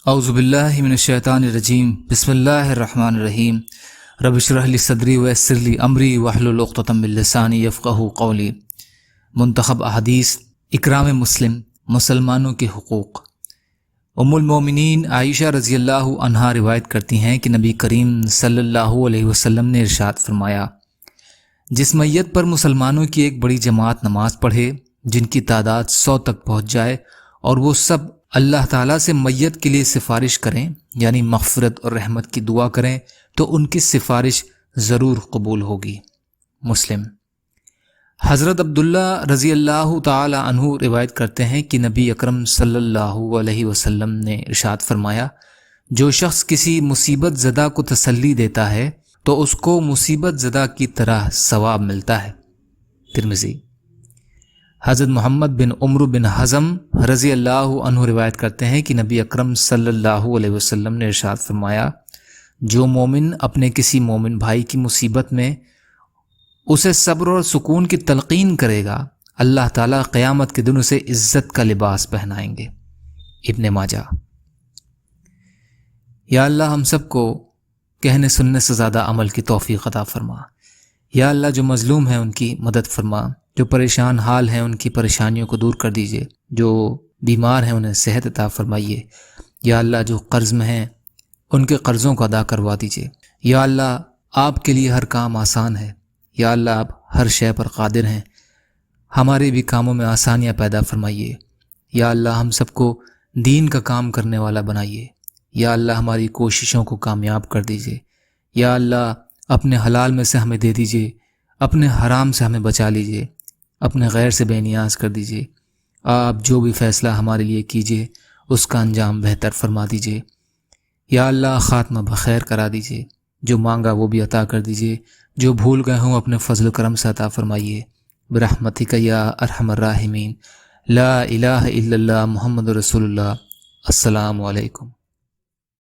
اعوذ باللہ من الشیطان الرجیم بسم اللہ الرحمن الرحیم رب اشرح لی صدری ویسر لی امری واحلل عقدۃ من لسانی یفقہوا قولی۔ منتخب احادیث اکرام مسلم، مسلمانوں کے حقوق۔ ام المومنین عائشہ رضی اللہ عنہا روایت کرتی ہیں کہ نبی کریم صلی اللہ علیہ وسلم نے ارشاد فرمایا، جس میت پر مسلمانوں کی ایک بڑی جماعت نماز پڑھے جن کی تعداد 100 تک پہنچ جائے اور وہ سب اللہ تعالیٰ سے میت کے لیے سفارش کریں، یعنی مغفرت اور رحمت کی دعا کریں، تو ان کی سفارش ضرور قبول ہوگی۔ مسلم۔ حضرت عبداللہ رضی اللہ تعالی عنہ روایت کرتے ہیں کہ نبی اکرم صلی اللہ علیہ وسلم نے ارشاد فرمایا، جو شخص کسی مصیبت زدہ کو تسلی دیتا ہے تو اس کو مصیبت زدہ کی طرح ثواب ملتا ہے۔ ترمذی۔ حضرت محمد بن عمرو بن حزم رضی اللہ عنہ روایت کرتے ہیں کہ نبی اکرم صلی اللہ علیہ وسلم نے ارشاد فرمایا، جو مومن اپنے کسی مومن بھائی کی مصیبت میں اسے صبر اور سکون کی تلقین کرے گا، اللہ تعالیٰ قیامت کے دن اسے عزت کا لباس پہنائیں گے۔ ابن ماجہ۔ یا اللہ ہم سب کو کہنے سننے سے زیادہ عمل کی توفیق عطا فرما۔ یا اللہ جو مظلوم ہیں ان کی مدد فرما، جو پریشان حال ہیں ان کی پریشانیوں کو دور کر دیجئے، جو بیمار ہیں انہیں صحت عطا فرمائیے۔ یا اللہ جو قرض میں ہیں ان کے قرضوں کو ادا کروا دیجئے۔ یا اللہ آپ کے لیے ہر کام آسان ہے، یا اللہ آپ ہر شے پر قادر ہیں، ہمارے بھی کاموں میں آسانیاں پیدا فرمائیے۔ یا اللہ ہم سب کو دین کا کام کرنے والا بنائیے۔ یا اللہ ہماری کوششوں کو کامیاب کر دیجئے۔ یا اللہ اپنے حلال میں سے ہمیں دے دیجئے، اپنے حرام سے ہمیں بچا لیجئے، اپنے غیر سے بے نیاز کر دیجئے۔ آپ جو بھی فیصلہ ہمارے لیے کیجئے اس کا انجام بہتر فرما دیجئے۔ یا اللہ خاتمہ بخیر کرا دیجئے، جو مانگا وہ بھی عطا کر دیجئے، جو بھول گئے ہوں اپنے فضل و کرم سے عطا فرمائیے۔ برحمتک یا ارحم الراحمین۔ لا الہ الا اللہ محمد رسول اللہ۔ السلام علیکم۔